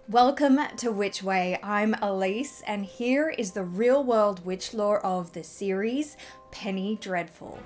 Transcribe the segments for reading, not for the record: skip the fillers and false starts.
Welcome to Witch Way. I'm Elise, and here is the real-world witch lore of the series, Penny Dreadful.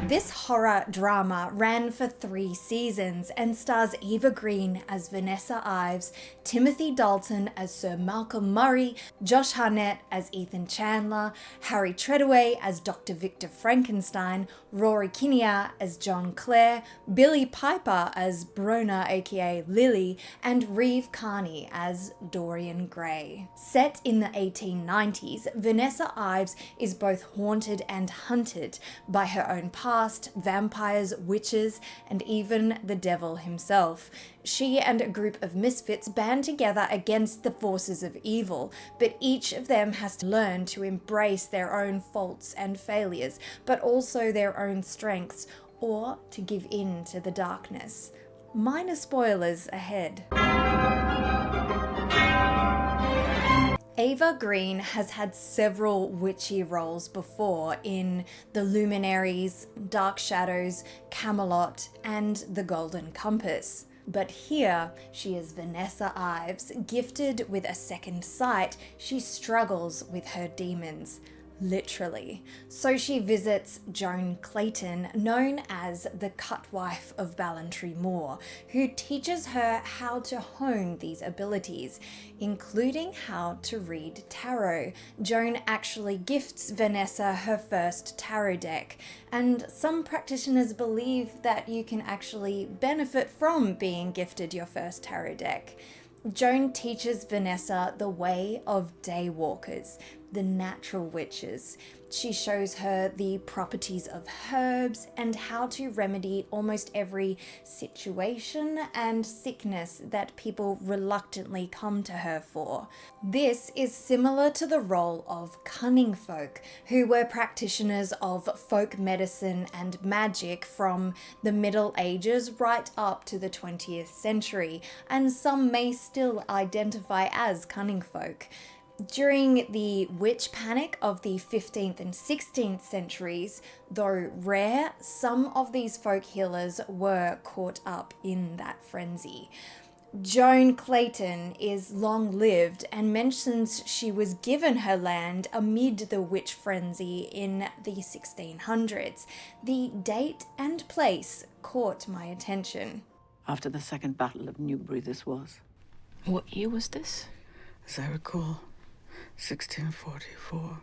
This horror drama ran for 3 seasons and stars Eva Green as Vanessa Ives, Timothy Dalton as Sir Malcolm Murray, Josh Hartnett as Ethan Chandler, Harry Treadaway as Dr. Victor Frankenstein, Rory Kinnear as John Clare, Billy Piper as Brona aka Lily, and Reeve Carney as Dorian Gray. Set in the 1890s, Vanessa Ives is both haunted and hunted by her own past, vampires, witches, and even the devil himself. She and a group of misfits band together against the forces of evil, but each of them has to learn to embrace their own faults and failures, but also their own strengths, or to give in to the darkness. Minor spoilers ahead. Eva Green has had several witchy roles before in The Luminaries, Dark Shadows, Camelot, and The Golden Compass. But here, she is Vanessa Ives. Gifted with a second sight, she struggles with her demons. Literally. So she visits Joan Clayton, known as the Cutwife of Ballantrae Moor, who teaches her how to hone these abilities, including how to read tarot. Joan actually gifts Vanessa her first tarot deck, and some practitioners believe that you can actually benefit from being gifted your first tarot deck. Joan teaches Vanessa the way of daywalkers, the natural witches. She shows her the properties of herbs and how to remedy almost every situation and sickness that people reluctantly come to her for. This is similar to the role of cunning folk, who were practitioners of folk medicine and magic from the Middle Ages right up to the 20th century, and some may still identify as cunning folk. During the witch panic of the 15th and 16th centuries, though rare, some of these folk healers were caught up in that frenzy. Joan Clayton is long-lived and mentions she was given her land amid the witch frenzy in the 1600s. The date and place caught my attention. After the Second Battle of Newbury, this was. What year was this? As I recall, 1644.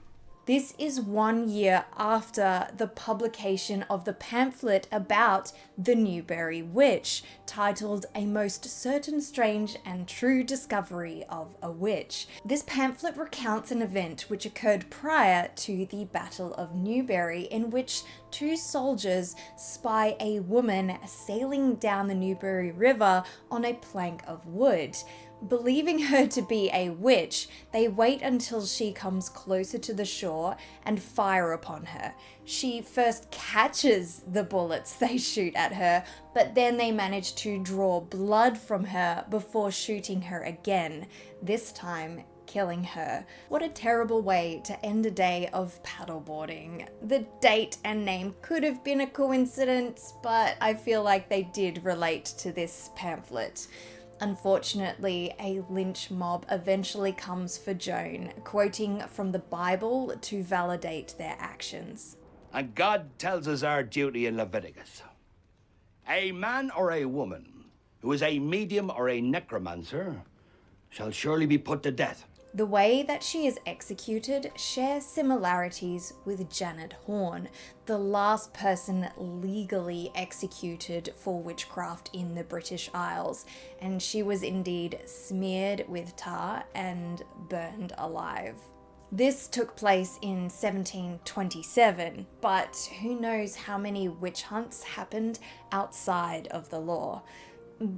This is 1 year after the publication of the pamphlet about the Newbury Witch, titled A Most Certain Strange and True Discovery of a Witch. This pamphlet recounts an event which occurred prior to the Battle of Newbury, in which 2 soldiers spy a woman sailing down the Newbury River on a plank of wood. Believing her to be a witch, they wait until she comes closer to the shore and fire upon her. She first catches the bullets they shoot at her, but then they manage to draw blood from her before shooting her again, this time killing her. What a terrible way to end a day of paddleboarding. The date and name could have been a coincidence, but I feel like they did relate to this pamphlet. Unfortunately, a lynch mob eventually comes for Joan, quoting from the Bible to validate their actions. And God tells us our duty in Leviticus. A man or a woman who is a medium or a necromancer shall surely be put to death. The way that she is executed shares similarities with Janet Horne, the last person legally executed for witchcraft in the British Isles, and she was indeed smeared with tar and burned alive. This took place in 1727, but who knows how many witch hunts happened outside of the law.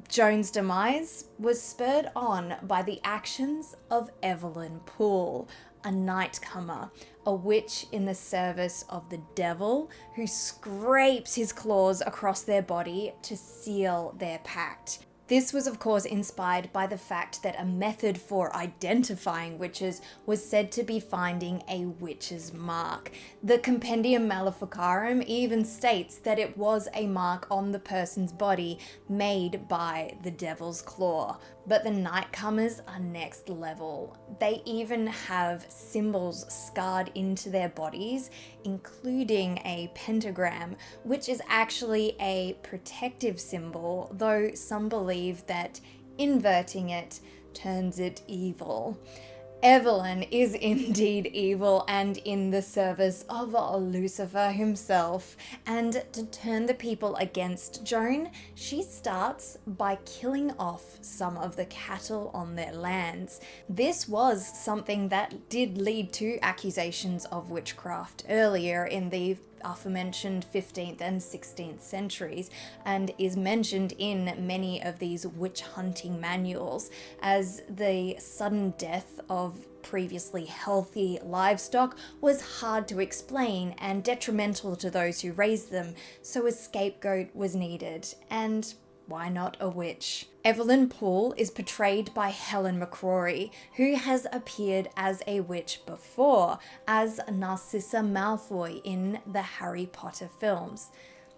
Joan's demise was spurred on by the actions of Evelyn Poole, a nightcomer, a witch in the service of the devil who scrapes his claws across their body to seal their pact. This was of course inspired by the fact that a method for identifying witches was said to be finding a witch's mark. The Compendium Maleficarum even states that it was a mark on the person's body made by the devil's claw. But the Nightcomers are next level. They even have symbols scarred into their bodies, including a pentagram, which is actually a protective symbol, though some believe that inverting it turns it evil. Evelyn is indeed evil and in the service of Lucifer himself, and to turn the people against Joan, she starts by killing off some of the cattle on their lands. This was something that did lead to accusations of witchcraft earlier in the aforementioned 15th and 16th centuries, and is mentioned in many of these witch hunting manuals, as the sudden death of previously healthy livestock was hard to explain and detrimental to those who raised them, so a scapegoat was needed, and why not a witch? Evelyn Poole is portrayed by Helen McCrory, who has appeared as a witch before, as Narcissa Malfoy in the Harry Potter films.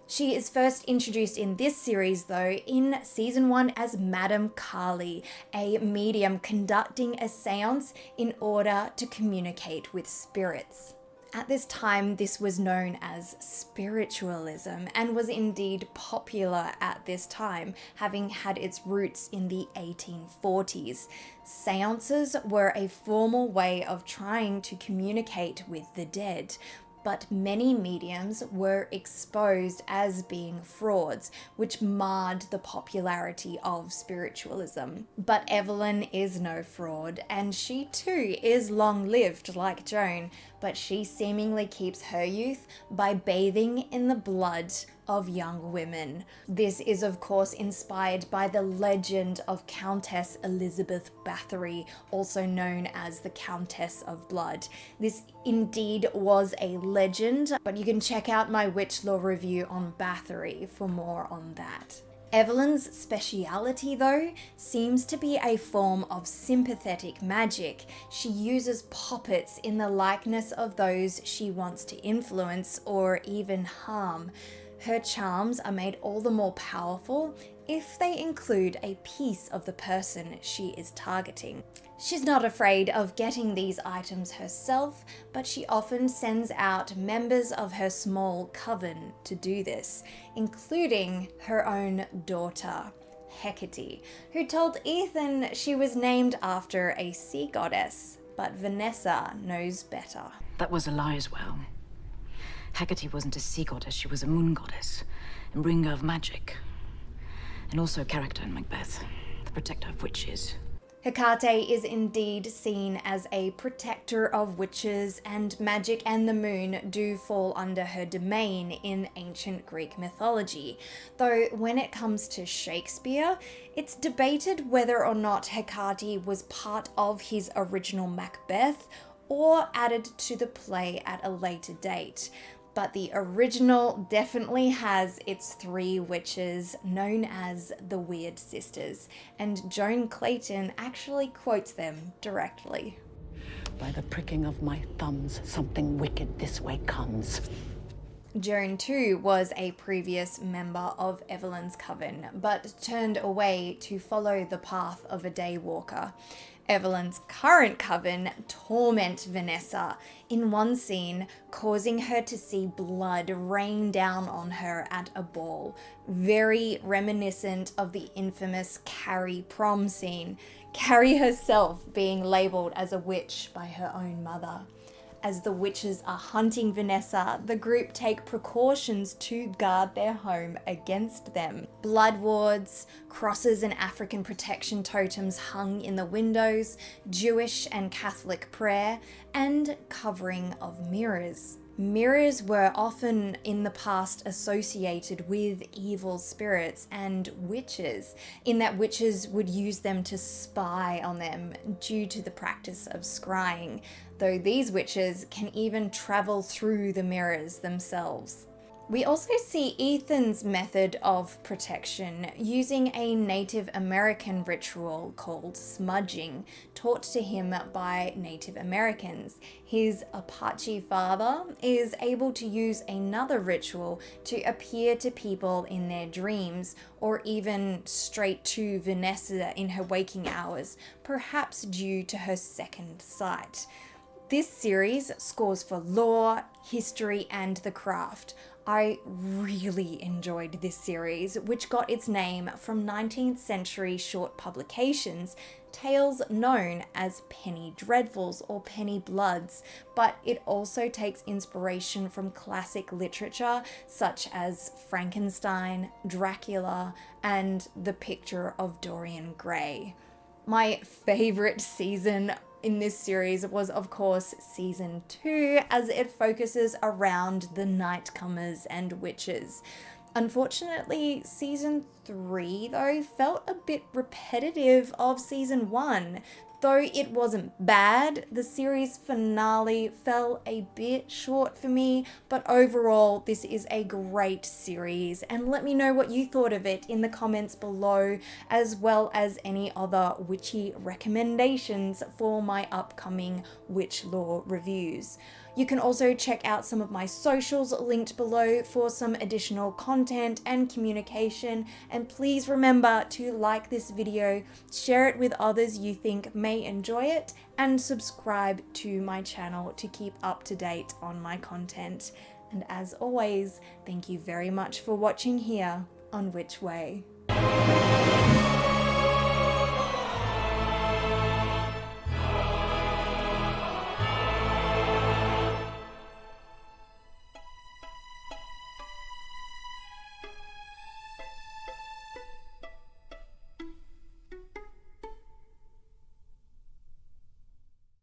She is first introduced in this series, though, in season 1 as Madame Carly, a medium conducting a seance in order to communicate with spirits. At this time, this was known as spiritualism and was indeed popular at this time, having had its roots in the 1840s. Seances were a formal way of trying to communicate with the dead, but many mediums were exposed as being frauds, which marred the popularity of spiritualism. But Evelyn is no fraud, and she too is long-lived like Joan, but she seemingly keeps her youth by bathing in the blood of young women. This is of course inspired by the legend of Countess Elizabeth Bathory, also known as the Countess of Blood. This indeed was a legend, but you can check out my witch lore review on Bathory for more on that. Evelyn's speciality, though, seems to be a form of sympathetic magic. She uses puppets in the likeness of those she wants to influence or even harm. Her charms are made all the more powerful if they include a piece of the person she is targeting. She's not afraid of getting these items herself, but she often sends out members of her small coven to do this, including her own daughter, Hecate, who told Ethan she was named after a sea goddess, but Vanessa knows better. That was a lie as well. Hecate wasn't a sea goddess, she was a moon goddess, and bringer of magic. And also a character in Macbeth, the protector of witches. Hecate is indeed seen as a protector of witches, and magic and the moon do fall under her domain in ancient Greek mythology. Though when it comes to Shakespeare, it's debated whether or not Hecate was part of his original Macbeth or added to the play at a later date. But the original definitely has its 3 witches, known as the Weird Sisters, and Joan Clayton actually quotes them directly. By the pricking of my thumbs, something wicked this way comes. Joan too was a previous member of Evelyn's coven, but turned away to follow the path of a daywalker. Evelyn's current coven torment Vanessa, in one scene causing her to see blood rain down on her at a ball, very reminiscent of the infamous Carrie prom scene, Carrie herself being labelled as a witch by her own mother. As the witches are hunting Vanessa, the group take precautions to guard their home against them. Blood wards, crosses and African protection totems hung in the windows, Jewish and Catholic prayer, and covering of mirrors. Mirrors were often in the past associated with evil spirits and witches, in that witches would use them to spy on them due to the practice of scrying, though these witches can even travel through the mirrors themselves. We also see Ethan's method of protection using a Native American ritual called smudging, taught to him by Native Americans. His Apache father is able to use another ritual to appear to people in their dreams, or even straight to Vanessa in her waking hours, perhaps due to her second sight. This series scores for lore, history, and the craft. I really enjoyed this series, which got its name from 19th century short publications, tales known as penny dreadfuls or penny bloods, but it also takes inspiration from classic literature such as Frankenstein, Dracula, and The Picture of Dorian Gray. My favorite season in this series was, of course, season 2, as it focuses around the nightcomers and witches. Unfortunately, season 3, though, felt a bit repetitive of season 1. Though it wasn't bad, the series finale fell a bit short for me, but overall, this is a great series, and let me know what you thought of it in the comments below, as well as any other witchy recommendations for my upcoming witch lore reviews. You can also check out some of my socials linked below for some additional content and communication, and please remember to like this video, share it with others you think may enjoy it, and subscribe to my channel to keep up to date on my content. And as always, thank you very much for watching here on Witch Way.